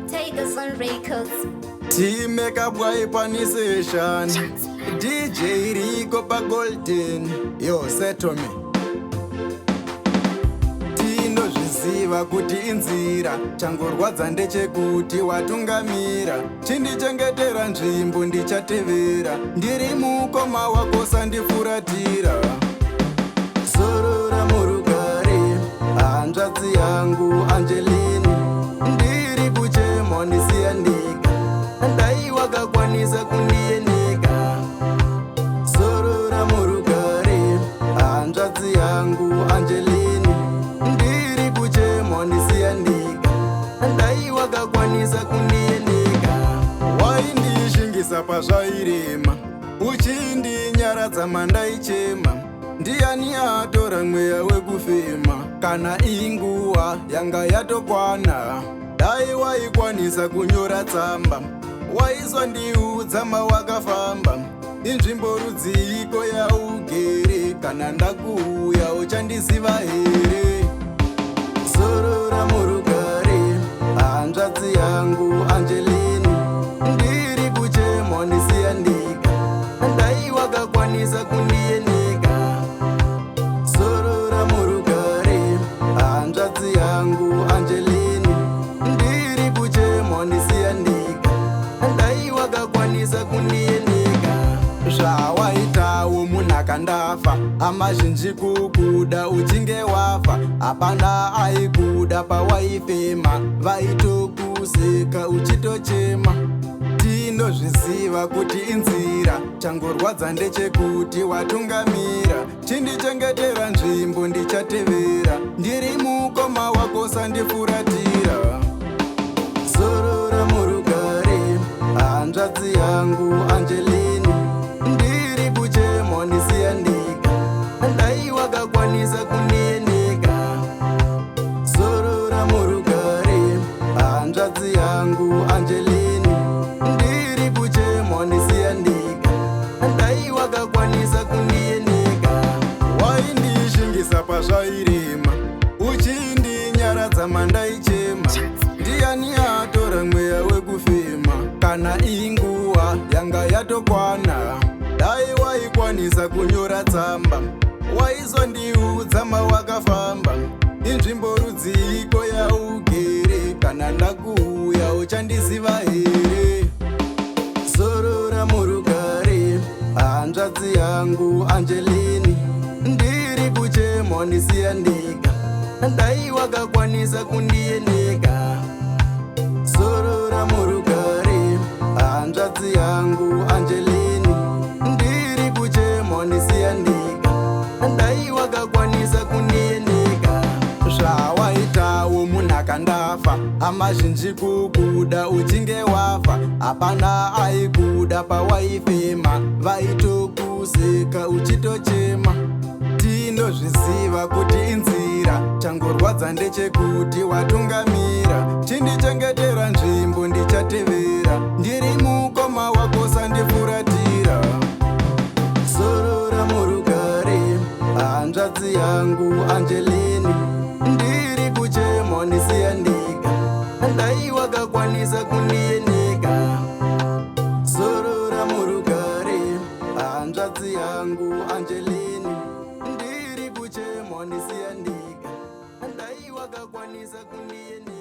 Tigers on Records. Team Makeup Wipe Session. DJ Rico pa Golden. Yo, settle me. Tinozviziva kuti inzira changorwadza ndechekuti watungamira chindichengetera nzvimbo ndichatevera ndiri mukoma wako sandifuratira zorora murugare hanzvadzi yangu Angelini ndiri kuchema ndisiya ndega ndaiwakakwanisa kundiyeneka zorora murugare hanzvadzi yangu Angelini ndiri kuchema ndisiya ndega ndaiwakakwanisa kundiyeneka waindishingisa pazvairema uchindinyaradza mandaichema ndiani atora mweya wekufema kana inguva yanga yatokwana dai waikwanisa kunyora tsamba waizwa ndiudza mawakafamba inzvimbo rudziko yaugere kana ndakuuya uchandiziva here zorora murugare hanzvadzi yangu Angelini ndiri kuchema ndisiya ndega ndaiwakakwanisa kundiyeneka zorora murugare hanzvadzi yangu Angelini ndiri kuchema ndisiya ndega ndaiwakakwanisa kundiyeneka zvawaitawo munhu akandafa amazhinji kukuda uchinge wafa hapana aikuda pawaifema vaitokuseka uchitochema tinozviziva kuti inzira changorwadza ndechekuti watungamira chindichengetera nzvimbo ndichatevera ndiri mukoma wako sandifuratira zorora murugare hanzvadzi yangu Angelini ndiri kuchema ndisiya ndega ndaiwakakwanisa kundiyeneka zorora murugare hanzvadzi yangu Angelini ndiri kuchema ndisiya ndega ndaiwakakwanisa kundiyeneka waindishingisa pazvairema uchindinyaradza mandaichema ndiani atora mweya wekufema kana inguva yanga yatokwana dai waikwanisa kunyora tsamba waizwa ndiudza mawakafamba inzvimbo rudziko yaugere kana ndakuuya uchandiziva here zorora murugare hanzvadzi yangu Angelini ndiri kuchema ndisiya ndega ndaiwakakwanisa kundiyeneka zorora murugare hanzvadzi yangu Angelini ndiri kuchema ndisiya ndega ndaiwakakwanisa kundiyeneka zvawaitawo munhu akandafa amazhinji kukuda uchinge wafa hapana aikuda pawaifema vaitokuseka uchitochema tinozviziva kuti inzira changorwadza ndechekuti watungamira chindichengetera nzvimbo ndichatevera ndiri mukoma wako sandifuratira zorora murugare hanzvadzi yangu Angelini ndiri kuchema ndisiya ndega ndaiwakakwanisa kundiyeneka zorora murugare hanzvadzi yangu Angelini ndiri kuchema ndisiya ndega ndaiwakakwanisa kundiyeneka